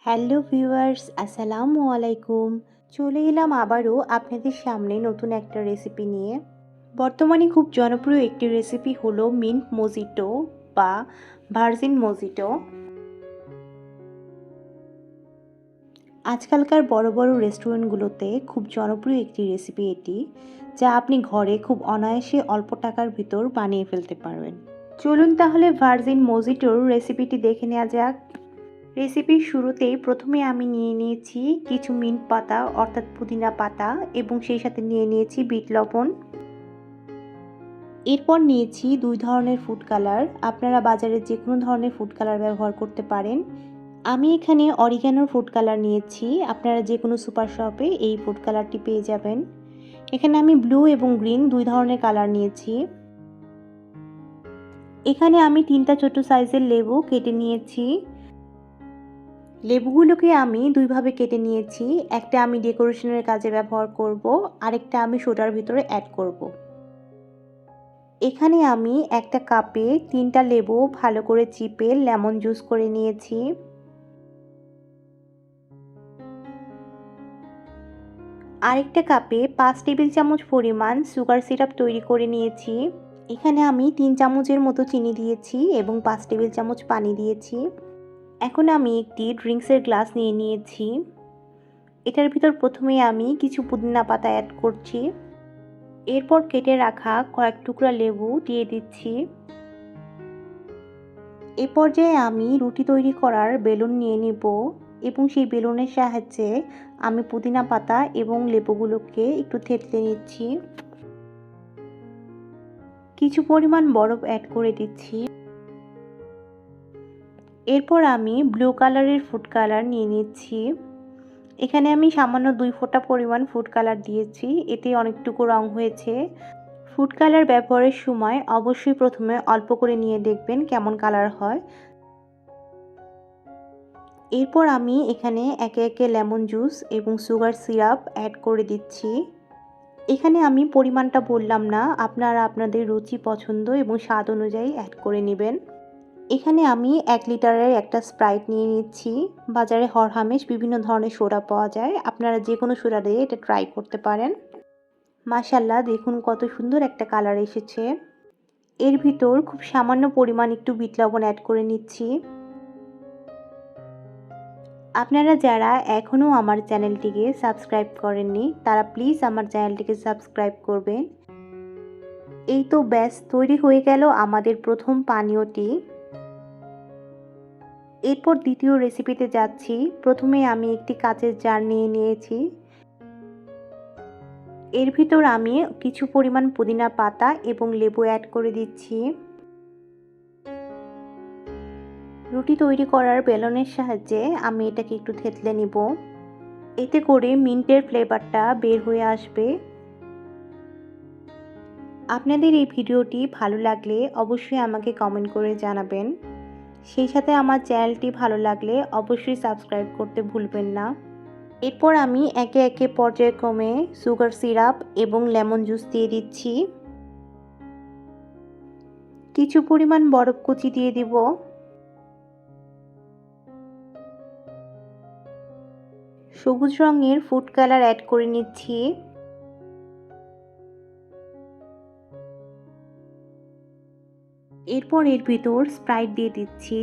Hello viewers, আসসালামু আলাইকুম। চলে এলাম আবারও আপনাদের সামনে নতুন একটা রেসিপি নিয়ে। বর্তমানে খুব জনপ্রিয় একটি রেসিপি হলো মিন্ট মজিটো বা ভার্জিন মজিটো। আজকালকার বড় বড় রেস্টুরেন্টগুলোতে খুব জনপ্রিয় একটি রেসিপি এটি, যা আপনি ঘরে খুব অনায়াসে অল্প টাকার ভিতর বানিয়ে ফেলতে পারবেন। চলুন তাহলে ভার্জিন মজিটোর রেসিপিটি দেখে নেওয়া যাক। রেসিপির শুরুতেই প্রথমে আমি নিয়ে নিয়েছি কিছু মিন্ট পাতা অর্থাৎ পুদিনা পাতা এবং সেই সাথে নিয়ে নিয়েছি বিট লবণ। এরপর নিয়েছি 2 ধরনের ফুড কালার। আপনারা বাজারে যে কোনো ধরনের ফুড কালার ব্যবহার করতে পারেন। আমি এখানে অরিগ্যানোর ফুড কালার নিয়েছি। আপনারা যে কোনো সুপার শপে এই ফুড কালারটি পেয়ে যাবেন। এখানে আমি ব্লু এবং গ্রিন 2 ধরনের কালার নিয়েছি। এখানে আমি 3টা ছোট সাইজের লেবু কেটে নিয়েছি। লেবুগুলোকে আমি দুইভাবে কেটে নিয়েছি। একটা আমি ডেকোরেশনের কাজে ব্যবহার করব, আরেকটা আমি সোডার ভিতরে অ্যাড করব। এখানে আমি একটা কাপে 3টা লেবু ভালো করে চিপে লেমন জুস করে নিয়েছি। আরেকটা কাপে 5 টেবিল চামচ পরিমাণ সুগার সিরাপ তৈরি করে নিয়েছি। এখানে আমি 3 চামচের মতো চিনি দিয়েছি এবং 5 টেবিল চামচ পানি দিয়েছি। এখন আমি একটি ড্রিঙ্কসের গ্লাস নিয়ে নিয়েছি। এটার ভিতর প্রথমে আমি কিছু পুদিনা পাতা অ্যাড করছি। এরপর কেটে রাখা কয়েক টুকরা লেবু দিয়ে দিচ্ছি। এ পর্যায়ে আমি রুটি তৈরি করার বেলুন নিয়ে নিব এবং সেই বেলুনের সাহায্যে আমি পুদিনা পাতা এবং লেবুগুলোকে একটু থেতলে নিচ্ছি। কিছু পরিমাণ বরফ অ্যাড করে দিচ্ছি। এরপর আমি ব্লু কালারের ফুড কালার নিয়ে নিচ্ছি। এখানে আমি সামান্য 2 ফোঁটা পরিমাণ ফুড কালার দিয়েছি, এতে অনেকটুকু রং হয়েছে। ফুড কালার ব্যবহারের সময় অবশ্যই প্রথমে অল্প করে নিয়ে দেখবেন কেমন কালার হয়। এরপর আমি এখানে একে একে লেমন জুস এবং সুগার সিরাপ অ্যাড করে দিচ্ছি। এখানে আমি পরিমাণটা বললাম না, আপনারা আপনাদের রুচি পছন্দ এবং স্বাদ অনুযায়ী অ্যাড করে নেবেন। এখানে আমি 1 লিটারের একটা স্প্রাইট নিয়ে নিচ্ছি। বাজারে হরহামেশ বিভিন্ন ধরনের সোডা পাওয়া যায়, আপনারা যে কোনো সোডা দিয়ে এটা ট্রাই করতে পারেন। মাশাআল্লাহ, দেখুন কত সুন্দর একটা কালার এসেছে। এর ভিতর খুব সামান্য পরিমাণ একটু বিট লবণ অ্যাড করে নিচ্ছি। আপনারা যারা এখনও আমার চ্যানেলটিকে সাবস্ক্রাইব করেননি, তারা প্লিজ আমার চ্যানেলটিকে সাবস্ক্রাইব করবেন। এই তো ব্যাস, তৈরি হয়ে গেল আমাদের প্রথম পানীয়টি। এরপর দ্বিতীয় রেসিপিতে যাচ্ছি। প্রথমে আমি একটি কাচের জার নিয়ে নিয়েছি। এর ভিতর আমি কিছু পরিমাণ পুদিনা পাতা এবং লেবু অ্যাড করে দিচ্ছি। রুটি তৈরি করার বেলনের সাহায্যে আমি এটাকে একটু থেতলে নিব। এতে করে মিন্টের ফ্লেভারটা বের হয়ে আসবে। আপনাদের এই ভিডিওটি ভালো লাগলে অবশ্যই আমাকে কমেন্ট করে জানাবেন। সেই সাথে আমার চ্যানেলটি ভালো লাগলে অবশ্যই সাবস্ক্রাইব করতে ভুলবেন না। এরপর আমি একে একে পর্যায়ক্রমে সুগার সিরাপ এবং লেমন জুস দিয়ে দিচ্ছি। কিছু পরিমাণ বরফ কুচি দিয়ে দিব। সবুজ রঙের ফুড কালার অ্যাড করে নিচ্ছি। এরপর এর ভিতর স্প্রাইট দিয়ে দিচ্ছি।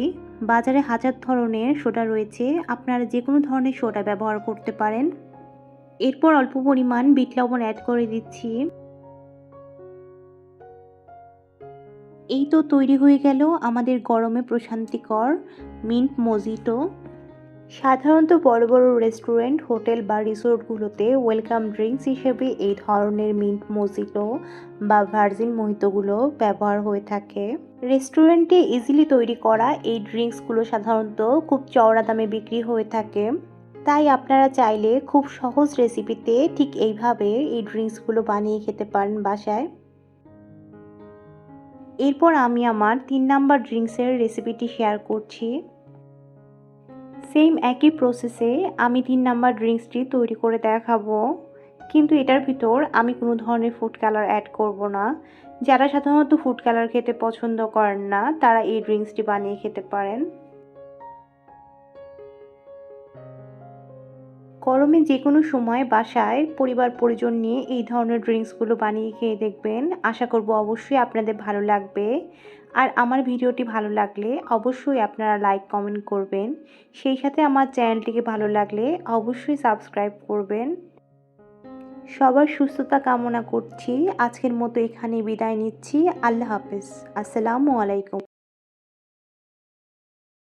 বাজারে হাজার ধরনের সোডা রয়েছে, আপনারা যে কোনো ধরনের সোডা ব্যবহার করতে পারেন। এরপর অল্প পরিমাণ বিট লবণ অ্যাড করে দিচ্ছি। এই তো তৈরি হয়ে গেল আমাদের গরমে প্রশান্তিকর মিন্ট মজিটো। সাধারণত বড় বড় রেস্টুরেন্ট, হোটেল বা রিসোর্টগুলোতে ওয়েলকাম ড্রিঙ্কস হিসেবে এই ধরনের মিন্ট মজিটো বা ভার্জিন মোহিতোগুলো ব্যবহার হয়ে থাকে। রেস্টুরেন্টে ইজিলি তৈরি করা এই ড্রিঙ্কসগুলো সাধারণত খুব চওড়া দামে বিক্রি হয়ে থাকে। তাই আপনারা চাইলে খুব সহজ রেসিপিতে ঠিক এইভাবে এই ড্রিঙ্কসগুলো বানিয়ে খেতে পারেন বাসায়। এরপর আমি আমার 3 নাম্বার ড্রিঙ্কসের রেসিপিটি শেয়ার করছি। সেম একই প্রসেসে আমি 3 নাম্বার ড্রিঙ্কসটি তৈরি করে দেখাবো, কিন্তু এটার ভিতর আমি কোনো ধরনের ফুড কালার অ্যাড করব না। যারা সাধারণত ফুড কালার খেতে পছন্দ করেন না, তারা এই ড্রিঙ্কসটি বানিয়ে খেতে পারেন। গরমে যে কোনো সময় বাসায় পরিবার পরিজন নিয়ে এই ধরনের ড্রিঙ্কসগুলো বানিয়ে খেয়ে দেখবেন। আশা করব অবশ্যই আপনাদের ভালো লাগবে। আর আমার ভিডিওটি ভালো লাগলে অবশ্যই আপনারা লাইক কমেন্ট করবেন। সেই সাথে আমার চ্যানেলটিকে ভালো লাগলে অবশ্যই সাবস্ক্রাইব করবেন। সবার সুস্থতা কামনা করছি। আজকের মতো এখানেই বিদায় নিচ্ছি। আল্লাহ হাফেজ। আসসালামু আলাইকুম।